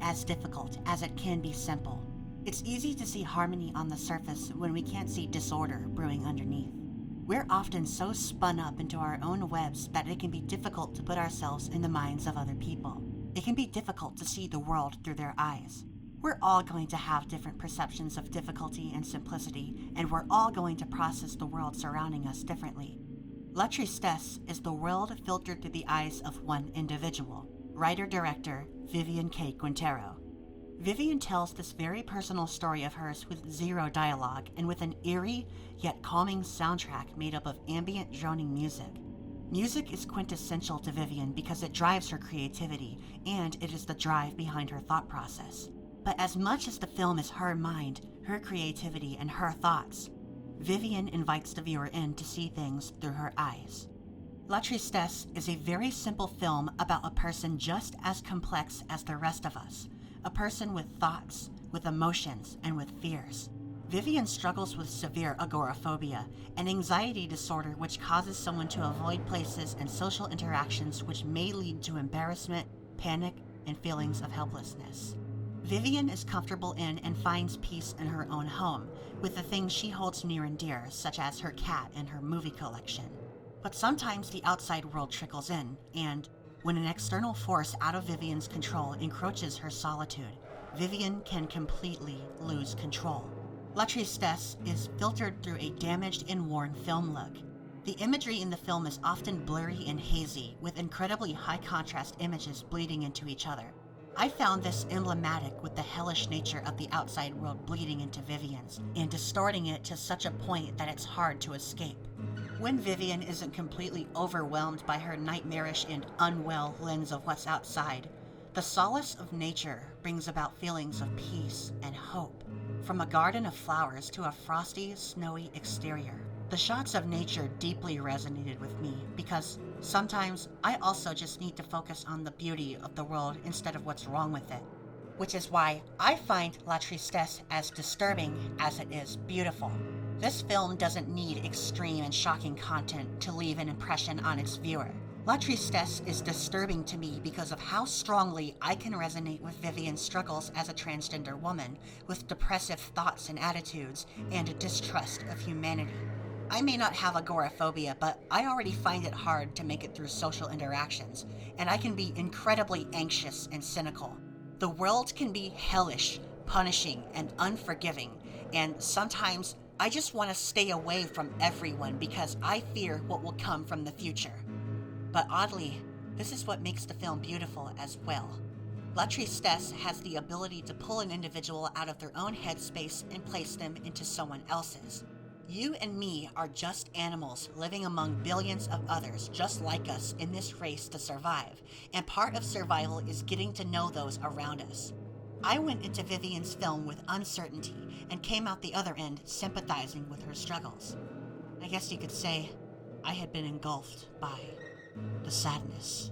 as difficult as it can be simple. It's easy to see harmony on the surface when we can't see disorder brewing underneath. We're often so spun up into our own webs that it can be difficult to put ourselves in the minds of other people. It can be difficult to see the world through their eyes. We're all going to have different perceptions of difficulty and simplicity, and we're all going to process the world surrounding us differently. La Tristesse is the world filtered through the eyes of one individual, writer-director Vivian Kay Quintero. Vivian tells this very personal story of hers with zero dialogue and with an eerie yet calming soundtrack made up of ambient droning music. Music is quintessential to Vivian because it drives her creativity, and it is the drive behind her thought process. But as much as the film is her mind, her creativity, and her thoughts, Vivian invites the viewer in to see things through her eyes. La Tristesse is a very simple film about a person just as complex as the rest of us, a person with thoughts, with emotions, and with fears. Vivian struggles with severe agoraphobia, an anxiety disorder which causes someone to avoid places and social interactions which may lead to embarrassment, panic, and feelings of helplessness. Vivian is comfortable in and finds peace in her own home, with the things she holds near and dear, such as her cat and her movie collection. But sometimes the outside world trickles in, and when an external force out of Vivian's control encroaches her solitude, Vivian can completely lose control. La Tristesse is filtered through a damaged and worn film look. The imagery in the film is often blurry and hazy, with incredibly high contrast images bleeding into each other. I found this emblematic with the hellish nature of the outside world bleeding into Vivian's, and distorting it to such a point that it's hard to escape. When Vivian isn't completely overwhelmed by her nightmarish and unwell lens of what's outside, the solace of nature brings about feelings of peace and hope. From a garden of flowers to a frosty, snowy exterior, the shots of nature deeply resonated with me because sometimes I also just need to focus on the beauty of the world instead of what's wrong with it. Which is why I find La Tristesse as disturbing as it is beautiful. This film doesn't need extreme and shocking content to leave an impression on its viewer. La Tristesse is disturbing to me because of how strongly I can resonate with Vivian's struggles as a transgender woman, with depressive thoughts and attitudes, and a distrust of humanity. I may not have agoraphobia, but I already find it hard to make it through social interactions, and I can be incredibly anxious and cynical. The world can be hellish, punishing, and unforgiving, and sometimes I just want to stay away from everyone because I fear what will come from the future. But oddly, this is what makes the film beautiful as well. La Tristesse has the ability to pull an individual out of their own headspace and place them into someone else's. You and me are just animals living among billions of others just like us in this race to survive, and part of survival is getting to know those around us. I went into Vivian's film with uncertainty and came out the other end sympathizing with her struggles. I guess you could say I had been engulfed by the sadness.